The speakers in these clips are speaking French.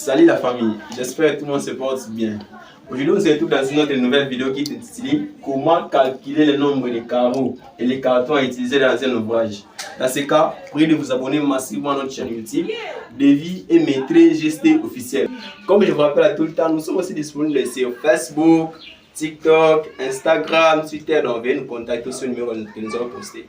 Salut la famille, j'espère que tout le monde se porte bien. Aujourd'hui, on se retrouve dans une autre nouvelle vidéo qui est intitulée Comment calculer le nombre de carreaux et les cartons à utiliser dans un ouvrage. Dans ce cas, priez de vous abonner massivement à notre chaîne YouTube, Devis et Maîtrise GST officiel. Comme je vous rappelle à tout le temps, nous sommes aussi disponibles sur Facebook, TikTok, Instagram, Twitter. Donc, veuillez nous contacter sur le numéro que nous avons posté.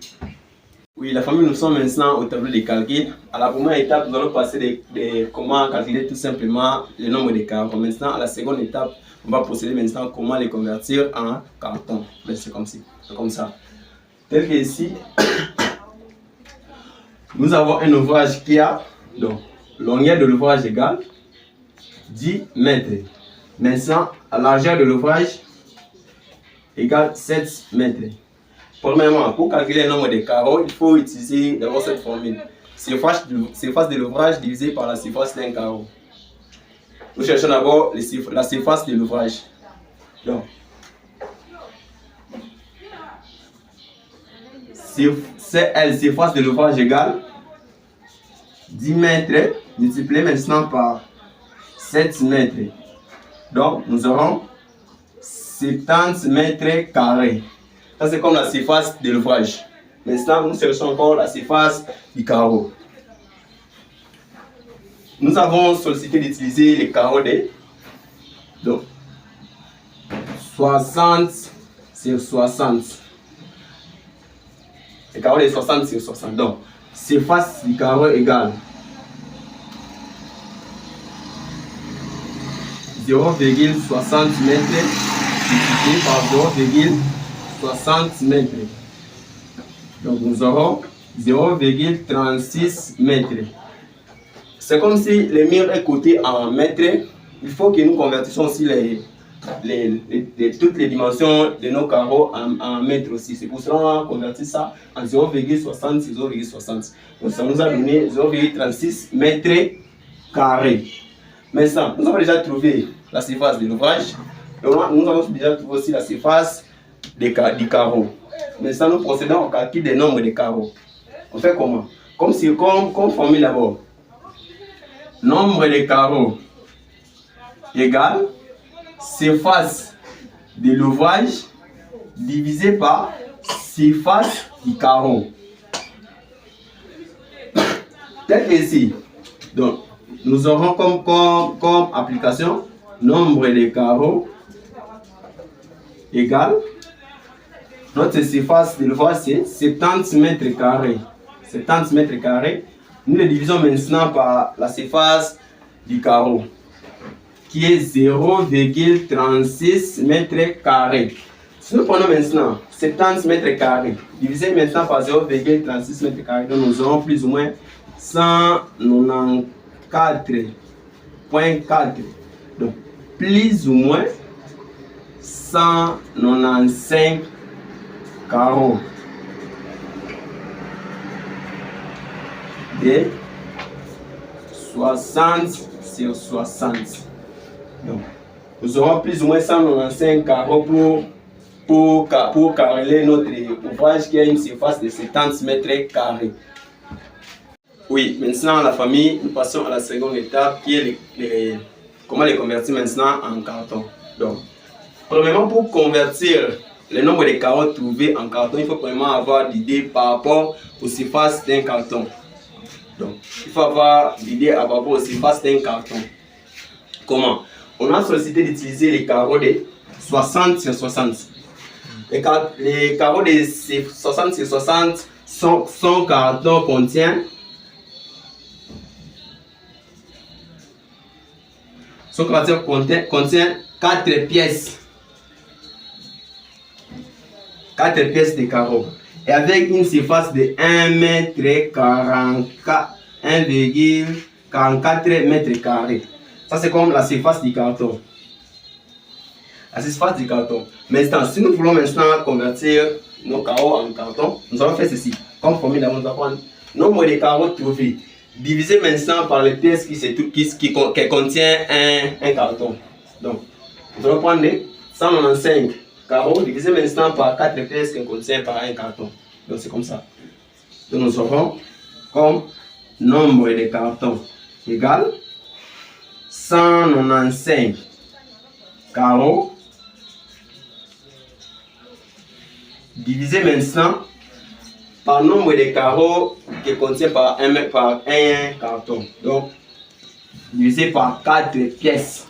Oui, la famille, nous sommes maintenant au tableau de calcul. À la première étape, nous allons passer de comment calculer tout simplement le nombre de cartons. Maintenant, à la seconde étape, on va procéder maintenant comment les convertir en cartons. C'est comme ça. Tel que ici, nous avons un ouvrage qui a donc longueur de l'ouvrage égale 10 mètres. Maintenant, la largeur de l'ouvrage égale 7 mètres. Premièrement, pour calculer le nombre de carreaux, il faut utiliser d'abord cette formule. Surface de l'ouvrage divisé par la surface d'un carreau. Nous cherchons d'abord la surface de l'ouvrage. Donc, surface de l'ouvrage égale 10 mètres multiplié maintenant par 7 mètres. Donc, nous aurons 70 mètres carrés. Ça, c'est comme la surface de l'ouvrage. Maintenant, nous cherchons encore la surface du carreau. Nous avons sollicité d'utiliser les carreaux de 60 sur 60. Les carreaux de 60 sur 60. Donc, surface du carreau égale 0,60 mètres multiplié par 0,60 mètres. Donc nous aurons 0,36 mètres. C'est comme si le mur est coté en mètres. Il faut que nous convertissions aussi toutes les dimensions de nos carreaux en mètres aussi. C'est pour cela qu'on va convertir ça en 0,60 sur 0,60. Donc ça nous a donné 0,36 mètres carrés. Maintenant, nous avons déjà trouvé la surface de l'ouvrage. Nous avons déjà trouvé aussi la surface du carreau. Maintenant, nous procédons au calcul des nombres de carreaux. On fait comment? Comme formule d'abord. Nombre de carreaux égale surface de l'ouvrage divisé par surface du carreau. Tel que ici. Donc, nous aurons comme application nombre de carreaux égale notre surface de l'ouvrage, c'est 70 mètres carrés. 70 mètres carrés. Nous le divisons maintenant par la surface du carreau, qui est 0,36 mètres carrés. Si nous prenons maintenant 70 mètres carrés, divisé maintenant par 0,36 mètres carrés, donc nous aurons plus ou moins 194,4. Donc, plus ou moins 195 carreaux de 60 sur 60. Donc, nous aurons plus ou moins 195 carreaux pour carreler notre ouvrage qui a une surface de 70 mètres carrés. Oui, maintenant la famille, nous passons à la seconde étape qui est comment les convertir maintenant en carton. Donc, premièrement, pour convertir le nombre de carreaux trouvés en carton, il faut vraiment avoir l'idée par rapport aux surfaces d'un carton. Donc, il faut avoir l'idée par rapport aux surfaces d'un carton. Comment? On a sollicité d'utiliser les carreaux de 60 sur 60. Les carreaux de 60 sur 60, son carton contient 4 pièces. 4 pièces de carreaux. Et avec une surface de 1,44 mètres carrés. Ça, c'est comme la surface du carton. La surface du carton. Maintenant, si nous voulons maintenant convertir nos carreaux en carton, nous allons faire ceci. Comme formule, nous allons prendre nombre de carreaux trouvés. Divisé maintenant par les pièces qui contient un carton. Donc, nous allons prendre 195 carreaux divisé maintenant par 4 pièces qui contient par un carton. Donc, c'est comme ça. Donc, nous aurons comme nombre de cartons égale 195 carreaux divisé maintenant par nombre de carreaux qui contient par un carton. Donc, divisé par 4 pièces.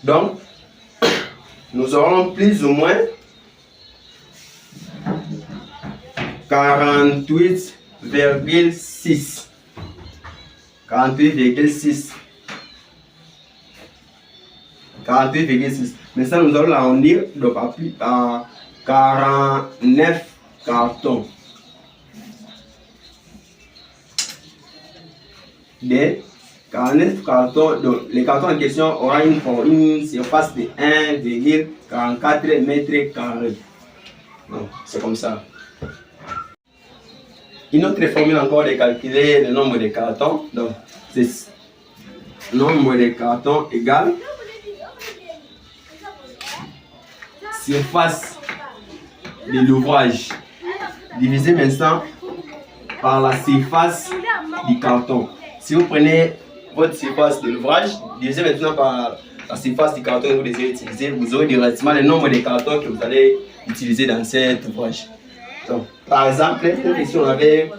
Donc, nous aurons plus ou moins 48,6. 48,6. 48,6. Mais ça, nous allons l'arrondir donc à 49 cartons. Des 49 cartons. Donc, les cartons en question auront une surface de 1,44 mètres carrés. Donc, c'est comme ça. Une autre formule encore de calculer le nombre de cartons. Donc, c'est nombre de cartons égale surface de l'ouvrage divisé maintenant par la surface du carton. Si vous prenez votre surface de l'ouvrage, divisé maintenant par la surface du carton que vous désirez utiliser, vous aurez directement le nombre de cartons que vous allez utiliser dans cet ouvrage. Donc, par exemple, si on avait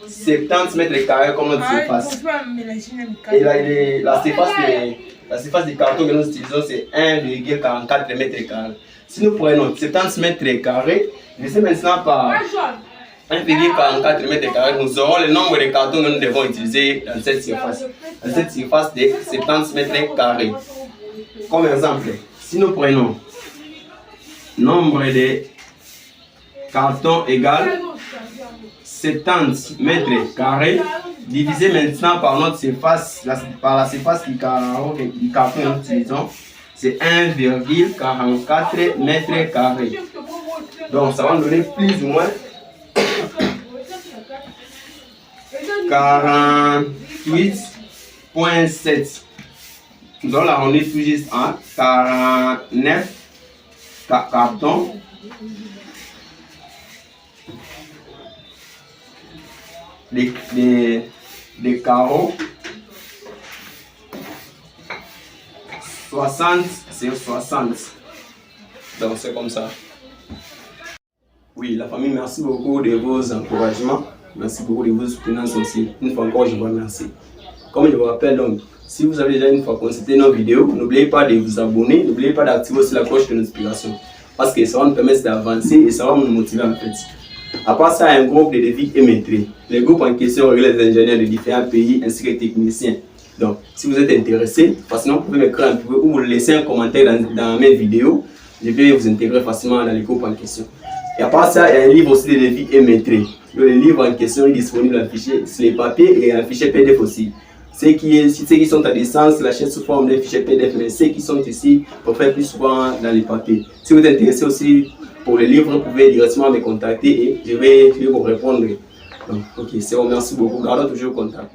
70 mètres carrés comme notre surface, et la surface du carton que nous utilisons, c'est 1,44 mètres carrés. Si nous prenons 70 mètres carrés, divisé maintenant par 1,44 mètres carrés, nous aurons le nombre de cartons que nous devons utiliser dans cette surface. Dans cette surface de 70 mètres carrés. Comme exemple, si nous prenons nombre de cartons égal 70 mètres carrés, divisé maintenant par notre surface, par la surface du carton que nous utilisons, c'est 1,44 mètres carrés. Donc ça va nous donner plus ou moins 48,7. Nous allons l'arrondir tout juste à 49 cartons. Des carreaux 60 sur 60. Donc c'est comme ça. Oui, la famille, merci beaucoup de vos encouragements. Merci beaucoup de vos soutenances aussi. Une fois encore, je vous remercie. Comme je vous rappelle donc, si vous avez déjà une fois consulté nos vidéos, n'oubliez pas de vous abonner, n'oubliez pas d'activer aussi la cloche de notification. Parce que ça va nous permettre d'avancer et ça va nous motiver en fait. À part ça, un groupe de défis est maîtrisé. Les groupes en question regardent les ingénieurs de différents pays ainsi que les techniciens. Donc, si vous êtes intéressé, facilement vous pouvez m'écrire un peu ou vous laisser un commentaire dans mes vidéos. Je vais vous intégrer facilement dans les groupes en question. Et à part ça, il y a un livre aussi de défis et maîtrise. Le livre en question est disponible en fichier sur les papiers et en fichier PDF aussi. Ceux qui sont à distance, l'achètent sous forme de fichier PDF, mais ceux qui sont ici pour faire plus souvent dans les papiers. Si vous êtes intéressé aussi pour les livres, vous pouvez directement me contacter et je vais vous répondre. Donc, ok, c'est bon, merci beaucoup. Gardons toujours contact.